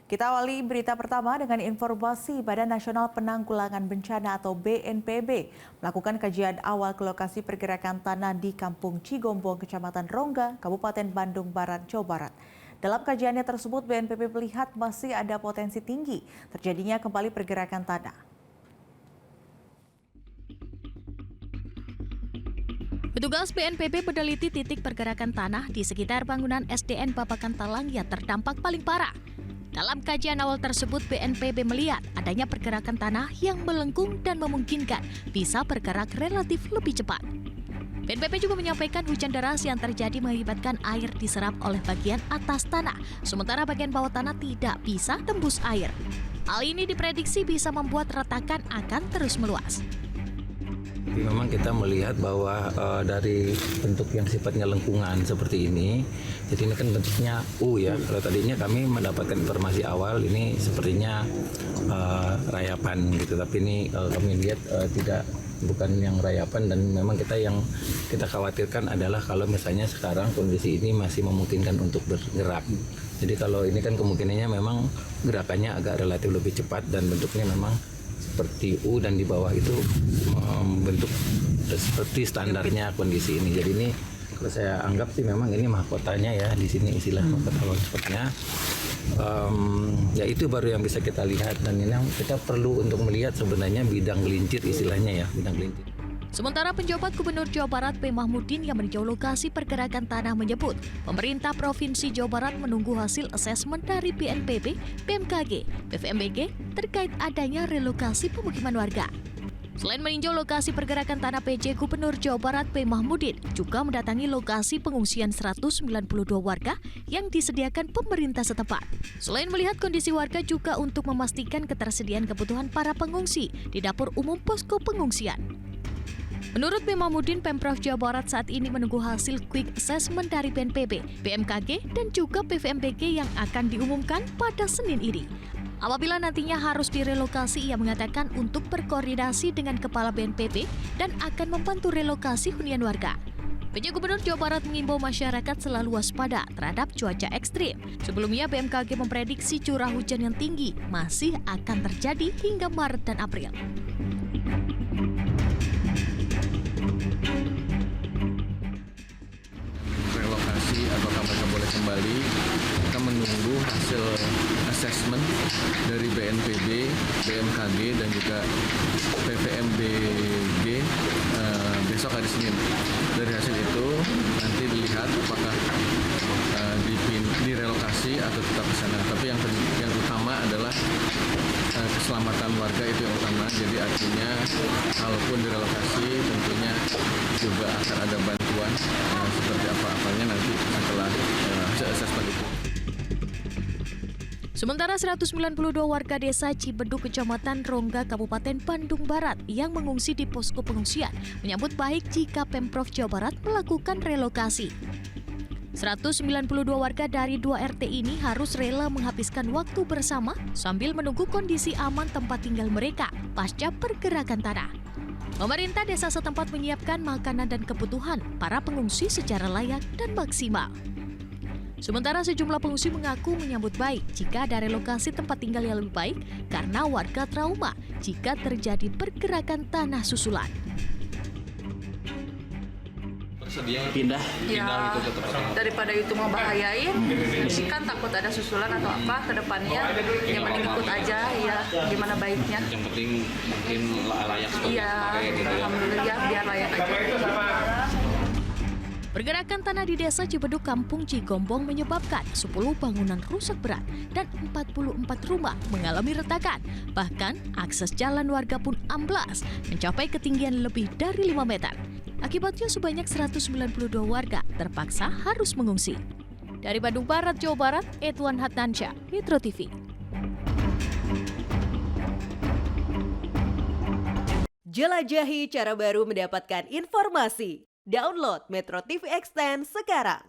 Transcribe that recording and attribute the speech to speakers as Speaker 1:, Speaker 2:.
Speaker 1: Kita awali berita pertama dengan informasi Badan Nasional Penanggulangan Bencana atau BNPB melakukan kajian awal ke lokasi pergerakan tanah di Kampung Cigombong, Kecamatan Rongga, Kabupaten Bandung Barat, Jawa Barat. Dalam kajiannya tersebut, BNPB melihat masih ada potensi tinggi terjadinya kembali pergerakan tanah.
Speaker 2: Petugas BNPB meneliti titik pergerakan tanah di sekitar bangunan SDN Babakan Talang yang terdampak paling parah. Dalam kajian awal tersebut, BNPB melihat adanya pergerakan tanah yang melengkung dan memungkinkan bisa bergerak relatif lebih cepat. BNPB juga menyampaikan hujan deras yang terjadi mengakibatkan air diserap oleh bagian atas tanah, sementara bagian bawah tanah tidak bisa tembus air. Hal ini diprediksi bisa membuat retakan akan terus meluas.
Speaker 3: Tapi memang kita melihat bahwa dari bentuk yang sifatnya lengkungan seperti ini, jadi ini kan bentuknya U ya. Kalau tadinya kami mendapatkan informasi awal ini sepertinya rayapan gitu, tapi ini kami lihat bukan yang rayapan, dan memang kita khawatirkan adalah kalau misalnya sekarang kondisi ini masih memungkinkan untuk bergerak. Jadi kalau ini kan kemungkinannya memang gerakannya agak relatif lebih cepat dan bentuknya memang seperti U, dan di bawah itu bentuk seperti standarnya kondisi ini. Jadi ini kalau saya anggap sih memang ini mahkotanya ya, di sini istilah mahkota longsor-nya. Ya itu baru yang bisa kita lihat, dan ini kita perlu untuk melihat sebenarnya bidang gelincir istilahnya ya, bidang gelincir.
Speaker 2: Sementara penjabat Gubernur Jawa Barat P. Mahmudin yang meninjau lokasi pergerakan tanah menyebut pemerintah Provinsi Jawa Barat menunggu hasil asesmen dari BNPB, BMKG, PVMBG terkait adanya relokasi pemukiman warga. Selain meninjau lokasi pergerakan tanah, PJ Gubernur Jawa Barat P. Mahmudin juga mendatangi lokasi pengungsian 192 warga yang disediakan pemerintah setempat. Selain melihat kondisi warga, juga untuk memastikan ketersediaan kebutuhan para pengungsi di dapur umum posko pengungsian. Menurut P. Mahmudin, Pemprov Jawa Barat saat ini menunggu hasil quick assessment dari BNPB, BMKG, dan juga PVMBG yang akan diumumkan pada Senin ini. Apabila nantinya harus direlokasi, ia mengatakan untuk berkoordinasi dengan Kepala BNPB dan akan membantu relokasi hunian warga. PJ Gubernur Jawa Barat mengimbau masyarakat selalu waspada terhadap cuaca ekstrim. Sebelumnya, BMKG memprediksi curah hujan yang tinggi masih akan terjadi hingga Maret dan April.
Speaker 4: Relokasi apakah mereka boleh kembali, kita menunggu hasil asesmen dari BNPB, BMKG, dan juga PVMBG besok hari Senin. Dari hasil itu nanti dilihat apakah direlokasi atau tetap di sana. Tapi yang utama adalah keselamatan warga, itu yang utama. Jadi artinya kalaupun direlokasi tentunya juga akan ada bantuan seperti apa-apanya nanti setelah hasil asesmen itu.
Speaker 2: Sementara 192 warga desa Cibeduk, Kecamatan Rongga, Kabupaten Bandung Barat yang mengungsi di posko pengungsian menyambut baik jika Pemprov Jawa Barat melakukan relokasi. 192 warga dari 2 RT ini harus rela menghabiskan waktu bersama sambil menunggu kondisi aman tempat tinggal mereka pasca pergerakan tanah. Pemerintah desa setempat menyiapkan makanan dan kebutuhan para pengungsi secara layak dan maksimal. Sementara sejumlah pengungsi mengaku menyambut baik jika ada relokasi tempat tinggal yang lebih baik karena warga trauma jika terjadi pergerakan tanah susulan.
Speaker 5: Pindah
Speaker 6: ya,
Speaker 5: gitu ke tempat yang
Speaker 6: daripada itu membahayain, kan takut ada susulan atau apa ke depannya, yang mending ikut aja ya, gimana baiknya.
Speaker 5: yang penting mungkin layak seperti
Speaker 6: Iya,
Speaker 5: kemarin gitu ya.
Speaker 6: alhamdulillah biar layak aja.
Speaker 2: Pergerakan tanah di desa Cibeduk, Kampung Cigombong menyebabkan 10 bangunan rusak berat dan 44 rumah mengalami retakan. Bahkan akses jalan warga pun amblas mencapai ketinggian lebih dari 5 meter. Akibatnya sebanyak 192 warga terpaksa harus mengungsi. Dari Bandung Barat, Jawa Barat, Edwan Hatnansya, Metro TV.
Speaker 7: Jelajahi cara baru mendapatkan informasi. Download Metro TV Extend sekarang.